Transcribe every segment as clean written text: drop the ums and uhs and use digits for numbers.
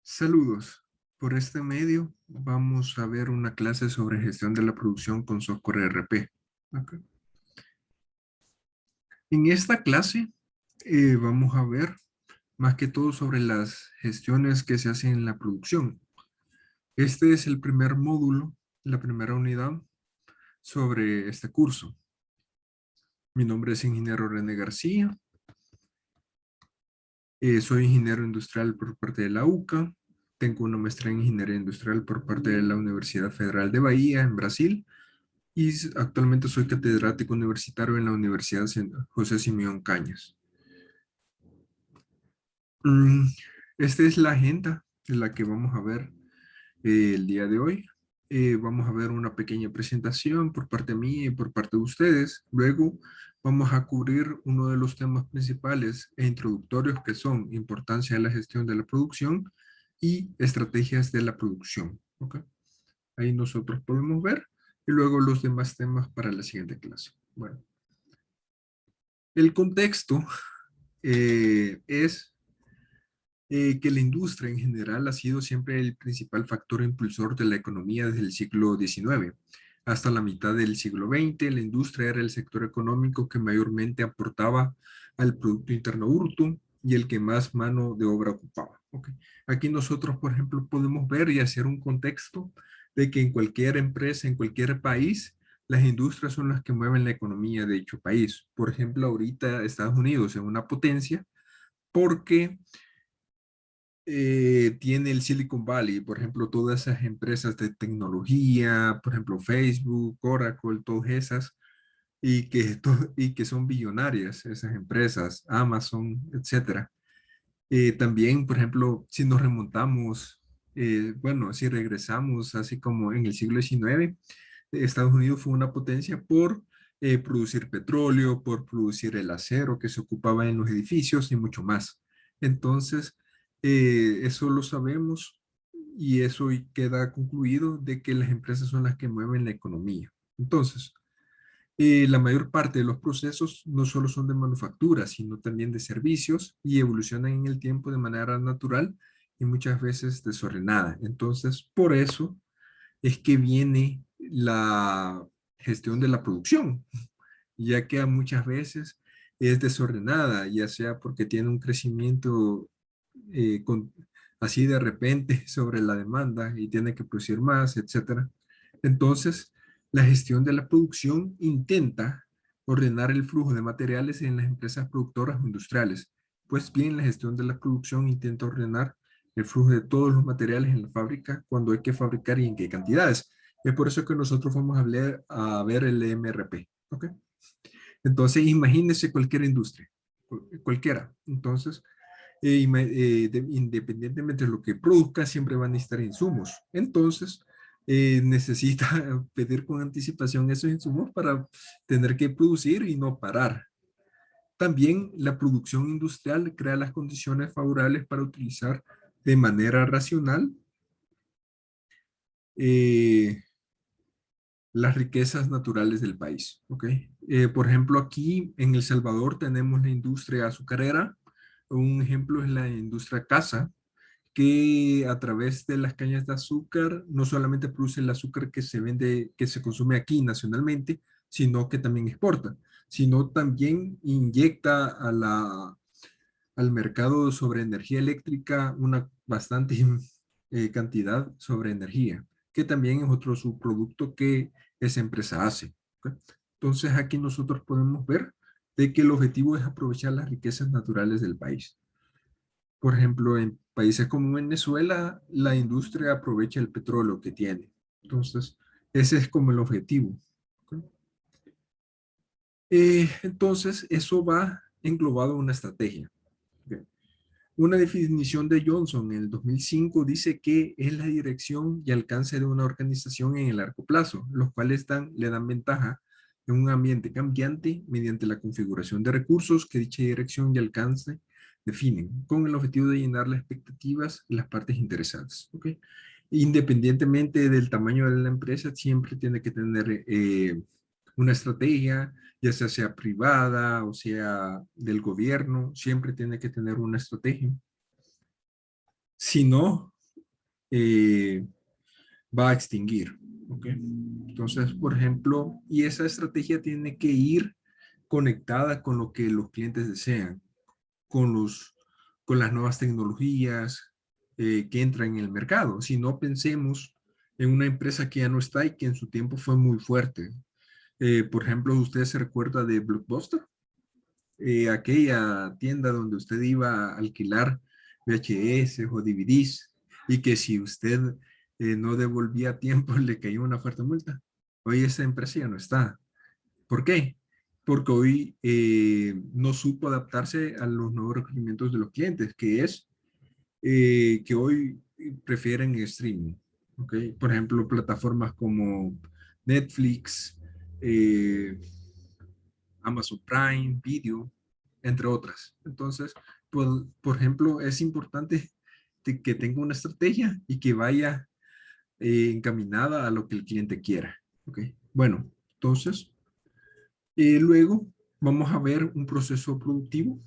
Saludos. Por este medio vamos a ver una clase sobre gestión de la producción con software ERP. Ok. En esta clase vamos a ver más que todo sobre las gestiones que se hacen en la producción. Este es el primer módulo, la primera unidad sobre este curso. Mi nombre es ingeniero René García. Soy ingeniero industrial por parte de la UCA. Tengo una maestría en ingeniería industrial por parte de la Universidad Federal de Bahía en Brasil. Y actualmente soy catedrático universitario en la Universidad José Simeón Cañas. Mm, Esta es la agenda en la que vamos a ver el día de hoy. Vamos a ver una pequeña presentación por parte mía y por parte de ustedes. Luego vamos a cubrir uno de los temas principales e introductorios que son importancia de la gestión de la producción y estrategias de la producción. ¿Ok? Ahí nosotros podemos ver y luego los demás temas para la siguiente clase. Bueno, el contexto es que la industria en general ha sido siempre el principal factor impulsor de la economía desde el siglo XIX. Hasta la mitad del siglo XX, la industria era el sector económico que mayormente aportaba al Producto Interno Bruto y el que más mano de obra ocupaba. Okay. Aquí nosotros, por ejemplo, podemos ver y hacer un contexto de que en cualquier empresa, en cualquier país, las industrias son las que mueven la economía de dicho país. Por ejemplo, ahorita Estados Unidos es una potencia porque tiene el Silicon Valley, por ejemplo, todas esas empresas de tecnología, por ejemplo, Facebook, Oracle, todas esas, y que son billonarias esas empresas, Amazon, etcétera. También, por ejemplo, si nos remontamos, bueno, si regresamos así como en el siglo XIX, Estados Unidos fue una potencia por producir petróleo, por producir el acero que se ocupaba en los edificios y mucho más. Entonces, eso lo sabemos y eso queda concluido de que las empresas son las que mueven la economía. Entonces, la mayor parte de los procesos no solo son de manufactura, sino también de servicios y evolucionan en el tiempo de manera natural y muchas veces desordenada. Entonces, por eso es que viene la gestión de la producción, ya que muchas veces es desordenada, ya sea porque tiene un crecimiento así de repente sobre la demanda y tiene que producir más, etcétera. Entonces, la gestión de la producción intenta ordenar el flujo de materiales en las empresas productoras o industriales. Pues bien, la gestión de la producción intenta ordenar el flujo de todos los materiales en la fábrica cuando hay que fabricar y en qué cantidades. Es por eso que nosotros vamos a ver el MRP. ¿Ok? Entonces, imagínese cualquier industria, cualquiera. Entonces, independientemente de lo que produzca, siempre van a necesitar insumos. Entonces, necesita pedir con anticipación esos insumos para tener que producir y no parar. También la producción industrial crea las condiciones favorables para utilizar de manera racional eh, las riquezas naturales del país. ¿Ok? Por ejemplo, aquí en El Salvador tenemos la industria azucarera. Un ejemplo es la industria casa, que a través de las cañas de azúcar no solamente produce el azúcar que se vende, que se consume aquí nacionalmente, sino que también exporta, sino también inyecta al mercado sobre energía eléctrica una bastante cantidad sobre energía, que también es otro subproducto que esa empresa hace. ¿Ok? Entonces aquí nosotros podemos ver de que el objetivo es aprovechar las riquezas naturales del país. Por ejemplo, en países como Venezuela, la industria aprovecha el petróleo que tiene. Entonces, ese es como el objetivo. ¿Ok? Entonces, eso va englobado en una estrategia. ¿Ok? Una definición de Johnson en el 2005 dice que es la dirección y alcance de una organización en el largo plazo, los cuales le dan ventaja en un ambiente cambiante mediante la configuración de recursos que dicha dirección y alcance definen, con el objetivo de llenar las expectativas de las partes interesadas. ¿Okay? Independientemente del tamaño de la empresa, siempre tiene que tener una estrategia, ya sea privada o sea del gobierno, siempre tiene que tener una estrategia. Si no, eh, va a extinguir. ¿Ok? Entonces, por ejemplo, y esa estrategia tiene que ir conectada con lo que los clientes desean, con con las nuevas tecnologías que entran en el mercado. Si no, pensemos en una empresa que ya no está y que en su tiempo fue muy fuerte. Por ejemplo, ¿usted se recuerda de Blockbuster? Aquella tienda donde usted iba a alquilar VHS o DVDs y que si usted no devolvía a tiempo le caía una fuerte multa. Hoy esa empresa ya no está. ¿Por qué? Porque hoy no supo adaptarse a los nuevos requerimientos de los clientes, que es que hoy prefieren streaming. ¿Ok? Por ejemplo, plataformas como Netflix, eh, Amazon Prime, Video, entre otras. Entonces, por ejemplo, es importante que tenga una estrategia y que vaya encaminada a lo que el cliente quiera. ¿Ok? Bueno, entonces, luego vamos a ver un proceso productivo,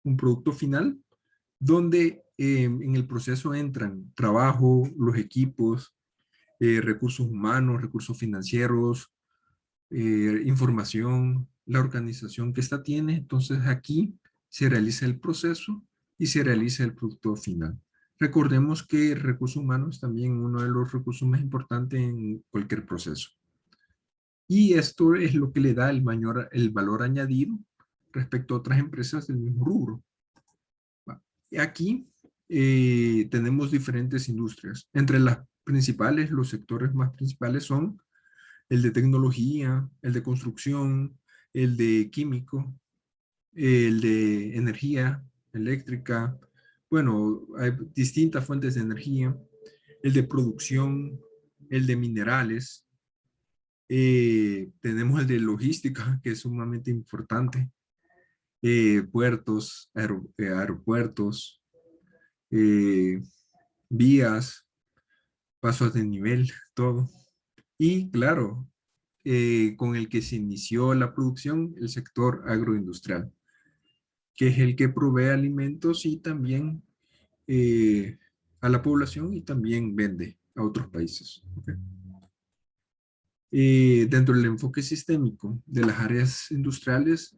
un producto final, donde en el proceso entran trabajo, los equipos, recursos humanos, recursos financieros, información, la organización que ésta tiene. Entonces aquí se realiza el proceso y se realiza el producto final. Recordemos que recursos humanos es también uno de los recursos más importantes en cualquier proceso. Y esto es lo que le da el valor añadido respecto a otras empresas del mismo rubro. Y aquí tenemos diferentes industrias. Entre las principales, los sectores más principales son el de tecnología, el de construcción, el de químico, el de energía eléctrica. Bueno, hay distintas fuentes de energía, el de producción, el de minerales. Tenemos el de logística, que es sumamente importante. Puertos, aeropuertos, eh, vías, pasos de nivel, todo. Y claro, con el que se inició la producción, el sector agroindustrial, que es el que provee alimentos y también a la población y también vende a otros países. ¿Ok? Dentro del enfoque sistémico de las áreas industriales,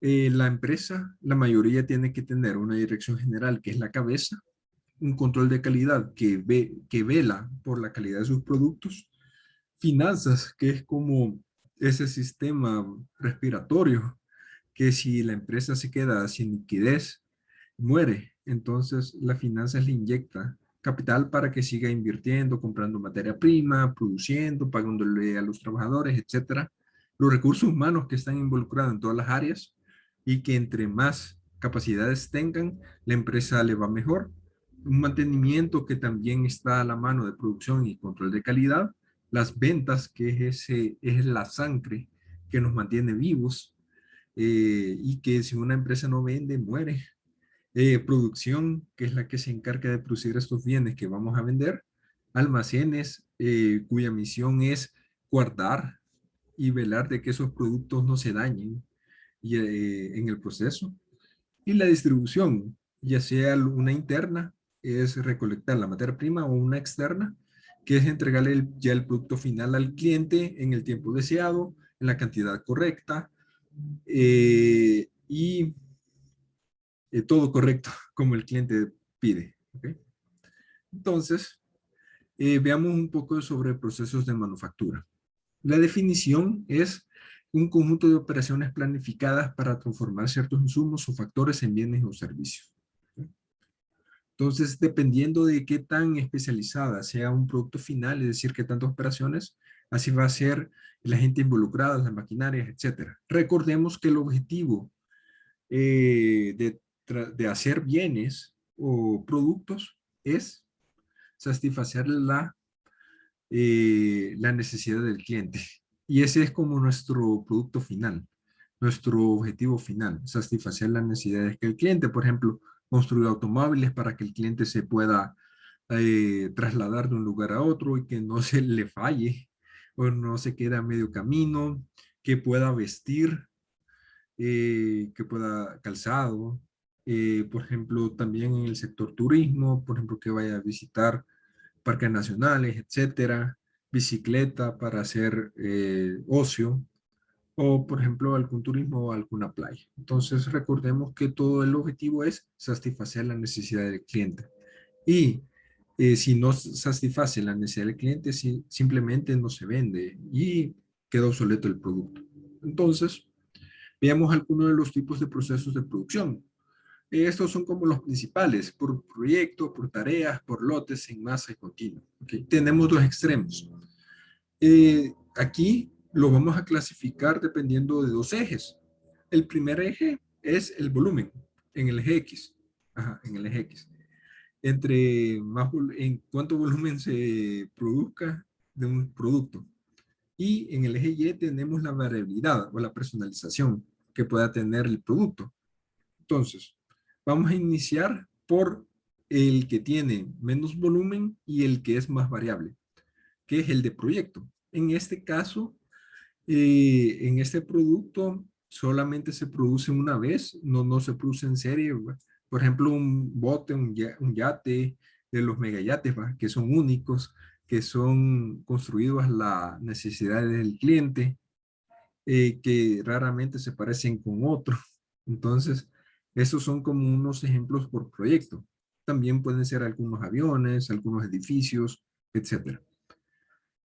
la empresa, la mayoría tiene que tener una dirección general, que es la cabeza, un control de calidad que vela por la calidad de sus productos, finanzas, que es como ese sistema respiratorio, que si la empresa se queda sin liquidez, muere. Entonces la finanzas le inyecta capital para que siga invirtiendo, comprando materia prima, produciendo, pagándole a los trabajadores, etcétera. Los recursos humanos que están involucrados en todas las áreas y que entre más capacidades tengan, la empresa le va mejor. Un mantenimiento que también está a la mano de producción y control de calidad. Las ventas, que es la sangre que nos mantiene vivos y que si una empresa no vende, muere. Producción, que es la que se encarga de producir estos bienes que vamos a vender. Almacenes, cuya misión es guardar y velar de que esos productos no se dañen en el proceso. Y la distribución, ya sea una interna, es recolectar la materia prima, o una externa, que es entregarle ya el producto final al cliente en el tiempo deseado, en la cantidad correcta y todo correcto como el cliente pide. ¿Okay? Entonces, veamos un poco sobre procesos de manufactura. La definición es un conjunto de operaciones planificadas para transformar ciertos insumos o factores en bienes o servicios. Entonces, dependiendo de qué tan especializada sea un producto final, es decir, qué tantas operaciones, así va a ser la gente involucrada, las maquinarias, etcétera. Recordemos que el objetivo de hacer bienes o productos es satisfacer la necesidad del cliente. Y ese es como nuestro producto final, nuestro objetivo final, satisfacer las necesidades que el cliente, por ejemplo, construir automóviles para que el cliente se pueda trasladar de un lugar a otro y que no se le falle o no se quede a medio camino, que pueda vestir, que pueda calzado, Por ejemplo, también en el sector turismo, por ejemplo, que vaya a visitar parques nacionales, etcétera, bicicleta para hacer ocio, o por ejemplo algún turismo o alguna playa. Entonces recordemos que todo el objetivo es satisfacer la necesidad del cliente. Y si no satisface la necesidad del cliente, simplemente no se vende y queda obsoleto el producto. Entonces, veamos algunos de los tipos de procesos de producción. Estos son como los principales, por proyecto, por tareas, por lotes, en masa y continuo. ¿Okay? Tenemos dos extremos. Aquí lo vamos a clasificar dependiendo de dos ejes. El primer eje es el volumen, en el eje X. Ajá, en el eje X. Entre más, en cuánto volumen se produzca de un producto. Y en el eje Y tenemos la variabilidad o la personalización que pueda tener el producto. Entonces, vamos a iniciar por el que tiene menos volumen y el que es más variable, que es el de proyecto. En este caso, en este producto solamente se produce una vez, no se produce en serie. ¿Va? Por ejemplo, un bote, un yate, de los megayates, ¿va? Que son únicos, que son construidos a la necesidad del cliente, que raramente se parecen con otros. Entonces, esos son como unos ejemplos por proyecto. También pueden ser algunos aviones, algunos edificios, etcétera.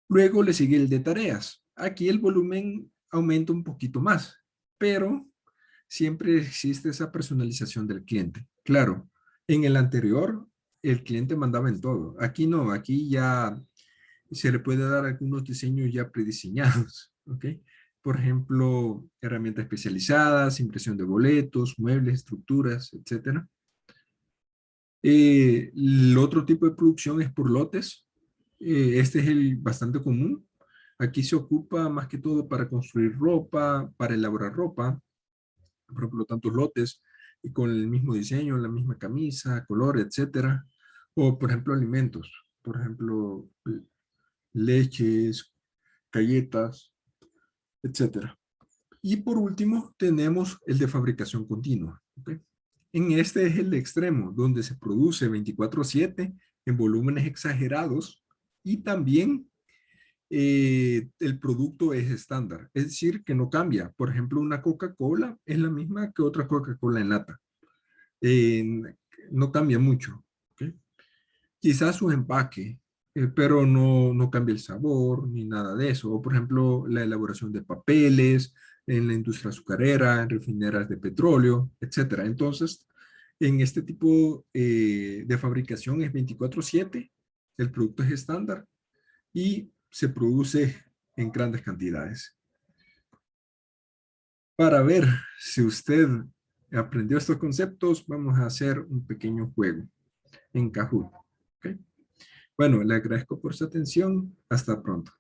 Luego le sigue el de tareas. Aquí el volumen aumenta un poquito más, pero siempre existe esa personalización del cliente. Claro, en el anterior el cliente mandaba en todo. Aquí no, aquí ya se le puede dar algunos diseños ya prediseñados, ¿ok? Por ejemplo, herramientas especializadas, impresión de boletos, muebles, estructuras, etcétera. El otro tipo de producción es por lotes. Este es el bastante común. Aquí se ocupa más que todo para construir ropa, para elaborar ropa, por ejemplo, tantos lotes y con el mismo diseño, la misma camisa, color, etcétera. O, por ejemplo, alimentos, por ejemplo, leches, galletas, etcétera. Y por último, tenemos el de fabricación continua. ¿Okay? En este es el extremo, donde se produce 24/7 en volúmenes exagerados y también el producto es estándar, es decir, que no cambia. Por ejemplo, una Coca-Cola es la misma que otra Coca-Cola en lata. Eh, no cambia mucho. ¿Okay? Quizás su empaque, pero no cambia el sabor ni nada de eso. O por ejemplo, la elaboración de papeles en la industria azucarera, en refineras de petróleo, etcétera. Entonces, en este tipo de fabricación es 24/7, el producto es estándar y se produce en grandes cantidades. Para ver si usted aprendió estos conceptos, vamos a hacer un pequeño juego en Kahoot. ¿Okay? Bueno, le agradezco por su atención. Hasta pronto.